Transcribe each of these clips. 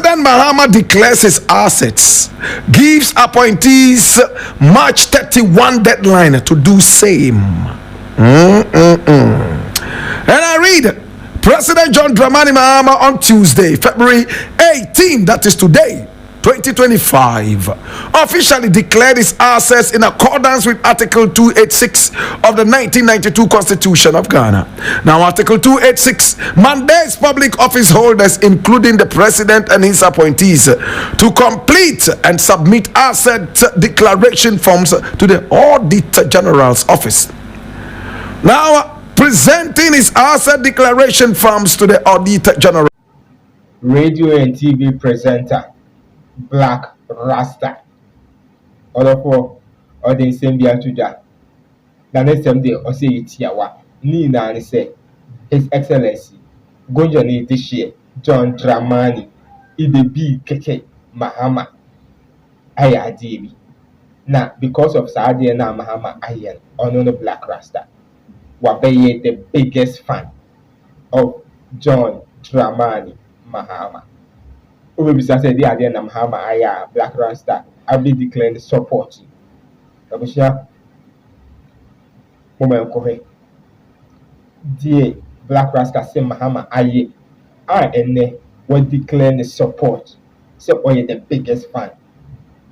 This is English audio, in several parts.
Prez.Mahama declares his assets, gives appointees March 31 deadline to do same. And I read, President John Dramani Mahama on Tuesday, February 18, that is today, 2025, officially declared his assets in accordance with Article 286 of the 1992 Constitution of Ghana. Now, Article 286 mandates public office holders, including the president and his appointees, to complete and submit asset declaration forms to the Auditor General's office. Now, presenting his asset declaration forms to the Auditor General. Radio and TV presenter Blakk Rasta. All the same day to the next same day or say it here. Nina say His Excellency Gonjani this year John Dramani Prez.Mahama azingatv. Now because of Saudi and Mahama Ayan on the Blakk Rasta. Wabeye the biggest fan of John Dramani Mahama. Ubisa said the idea na Mahama aya Blakk Rasta have been declaring support. Abusha moment kohe. Die Blakk Rasta say Mahama aye ene was declaring support. So oye the biggest fan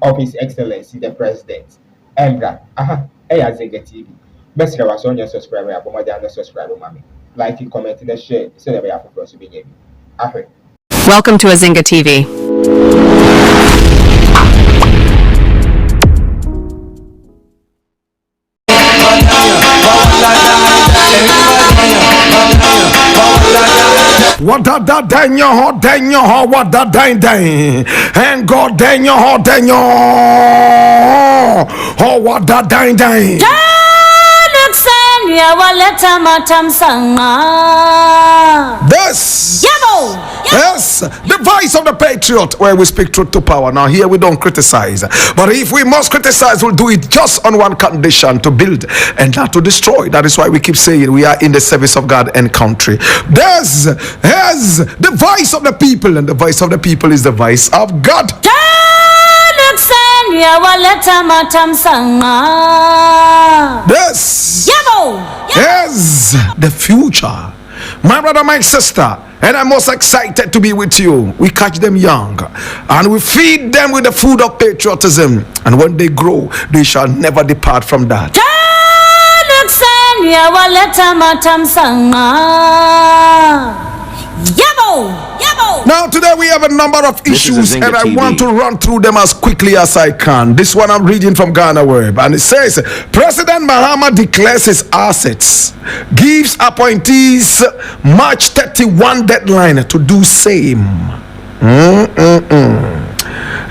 of His Excellency the President. Embra azingatv. Best of us on your subscriber, I'm subscriber, mommy. Like, comment, and share so that we have for us to be here. Welcome to azingatv. What da dang your ho, what da dang dang, and God dang your ho, oh, what da dang dang. This, yes, the voice of the patriot, where we speak truth to power. Now here we don't criticize, but if we must criticize, we'll do it just on one condition: to build and not to destroy. That is why we keep saying we are in the service of God and country. This is the voice of the people, and the voice of the people is the voice of God. This is the future. My brother, my sister, and I'm most excited to be with you. We catch them young and we feed them with the food of patriotism, and when they grow, they shall never depart from that. Now today we have a number of issues, and I want to run through them as quickly as I can. This one I'm reading from Ghana Web, and it says Prez.Mahama declares his assets, gives appointees March 31 deadline to do same. And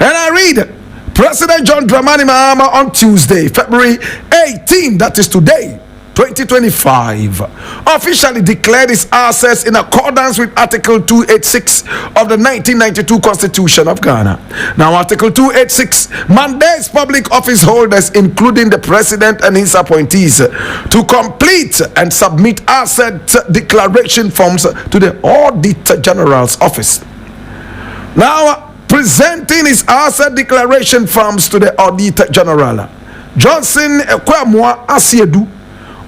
I read, President John Dramani Mahama on Tuesday, February 18, that is today, 2025, officially declared his assets in accordance with Article 286 of the 1992 Constitution of Ghana. Now, Article 286 mandates public office holders, including the president and his appointees, to complete and submit asset declaration forms to the Auditor General's office. Now, presenting his asset declaration forms to the Auditor General, Johnson Ekwamwa Asiedu,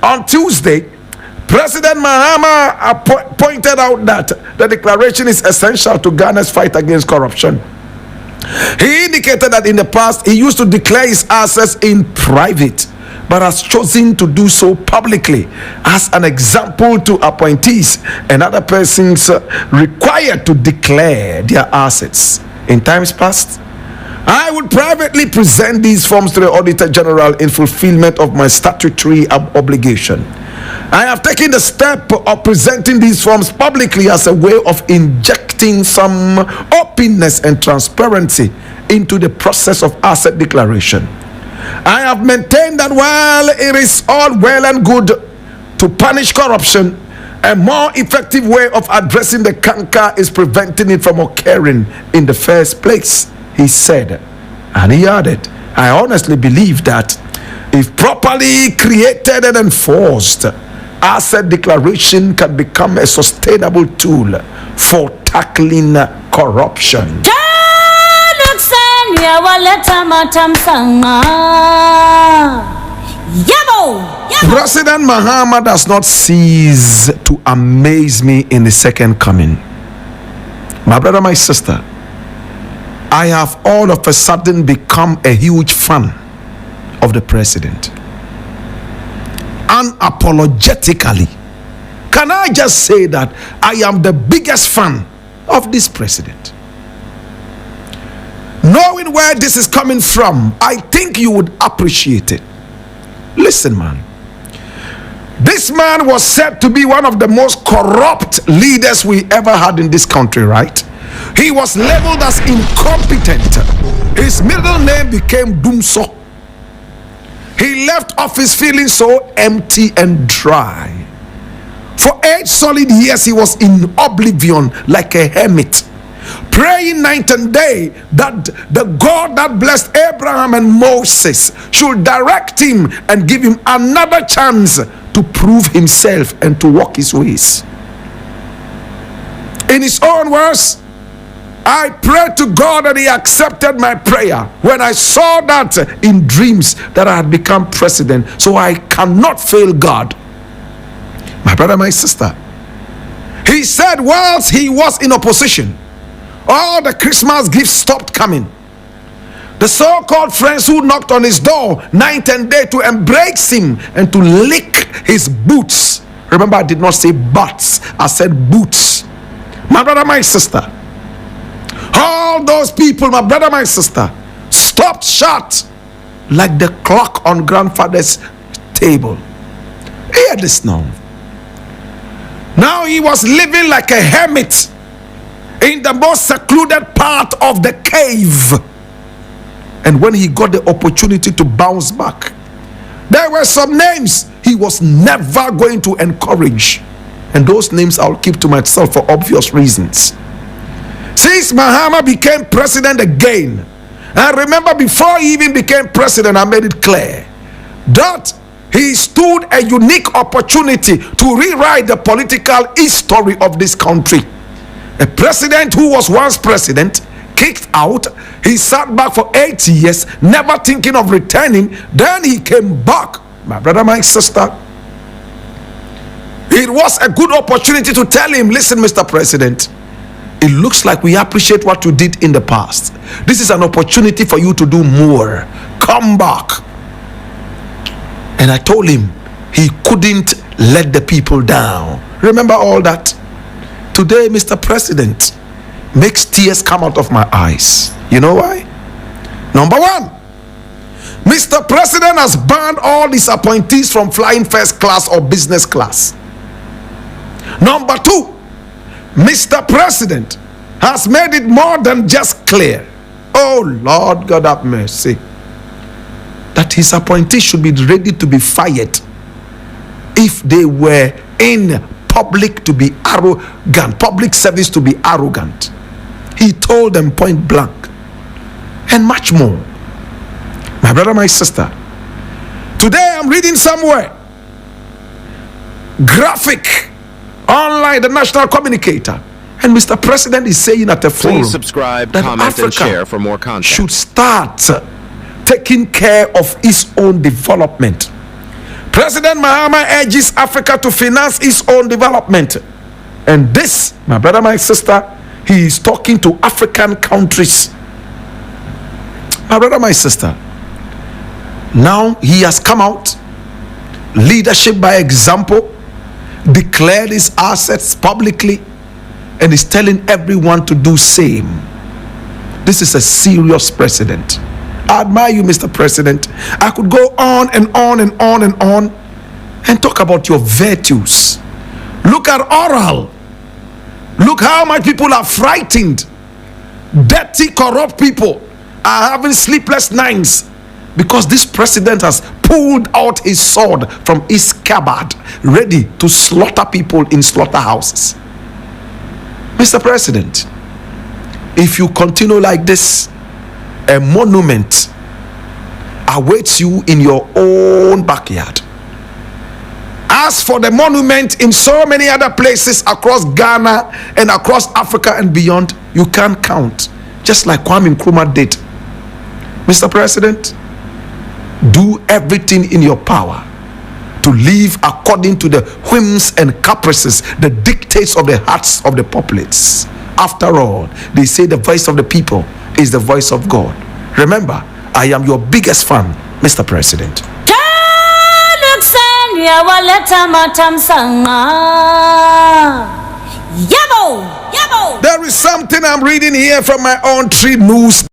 on Tuesday, Prez.Mahama pointed out that the declaration is essential to Ghana's fight against corruption. He indicated that in the past he used to declare his assets in private, but has chosen to do so publicly as an example to appointees and other persons required to declare their assets. In times past, I would privately present these forms to the Auditor General in fulfillment of my statutory obligation. I have taken the step of presenting these forms publicly as a way of injecting some openness and transparency into the process of asset declaration. I have maintained that while it is all well and good to punish corruption, a more effective way of addressing the canker is preventing it from occurring in the first place, he said. And he added, I honestly believe that if properly created and enforced, asset declaration can become a sustainable tool for tackling corruption. Prez.Mahama does not cease to amaze me in the second coming. My brother, my sister, I have all of a sudden become a huge fan of the president. Unapologetically, can I just say that I am the biggest fan of this president? Knowing where this is coming from, I think you would appreciate it. Listen, man. This man was said to be one of the most corrupt leaders we ever had in this country, right? He was labeled as incompetent. His middle name became Dumso. He left office feeling so empty and dry. For 8 solid years, he was in oblivion like a hermit, praying night and day that the God that blessed Abraham and Moses should direct him and give him another chance to prove himself and to walk his ways. In his own words, I prayed to God and he accepted my prayer when I saw that in dreams that I had become president. So I cannot fail God. My brother, my sister, he said whilst he was in opposition, all the Christmas gifts stopped coming. The so-called friends who knocked on his door night and day to embrace him and to lick his boots. Remember, I did not say butts, I said boots. My brother, my sister, all those people, my brother, my sister, stopped short like the clock on grandfather's table. Hear this now. Now he was living like a hermit in the most secluded part of the cave. And when he got the opportunity to bounce back, there were some names he was never going to encourage. And those names I'll keep to myself for obvious reasons. Since Mahama became president again, and remember before he even became president, I made it clear that he stood a unique opportunity to rewrite the political history of this country. A president who was once president, kicked out, he sat back for 8 years, never thinking of returning, then he came back. My brother, my sister, it was a good opportunity to tell him, listen, Mr. President, it looks like we appreciate what you did in the past. This is an opportunity for you to do more. Come back. And I told him he couldn't let the people down. Remember all that? Today, Mr. President makes tears come out of my eyes. You know why? Number one, Mr. President has banned all his appointees from flying first class or business class. Number two, Mr. President has made it more than just clear, oh Lord God have mercy, that his appointees should be ready to be fired if they were in public to be arrogant, public service to be arrogant. He told them point blank, and much more. My brother, my sister, today I'm reading somewhere, graphic online, the national communicator, and Mr. President is saying at a forum, please subscribe, that comment, Africa and share for more content. Should start taking care of its own development. Prez.Mahama urges Africa to finance its own development. And this, my brother, my sister, he is talking to African countries. My brother, my sister, now he has come out, leadership by example, declared his assets publicly, and is telling everyone to do same. This is a serious president. I admire you, Mr. President. I could go on and on and on and on and talk about your virtues. Look at oral. Look how much people are frightened. Dirty, corrupt people are having sleepless nights because this president has pulled out his sword from his scabbard, ready to slaughter people in slaughterhouses. Mr. President, if you continue like this, a monument awaits you in your own backyard. As for the monument in so many other places across Ghana and across Africa and beyond, you can't count. Just like Kwame Nkrumah did. Mr. President, do everything in your power to live according to the whims and caprices, the dictates of the hearts of the populace. After all, they say the voice of the people is the voice of God. Remember, I am your biggest fan, Mr. President. There is something I'm reading here from my own Tree News.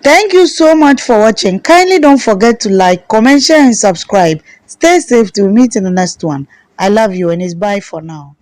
Thank you so much for watching. Kindly don't forget to like, comment, share and subscribe. Stay safe till we meet in the next one. I love you and it's bye for now.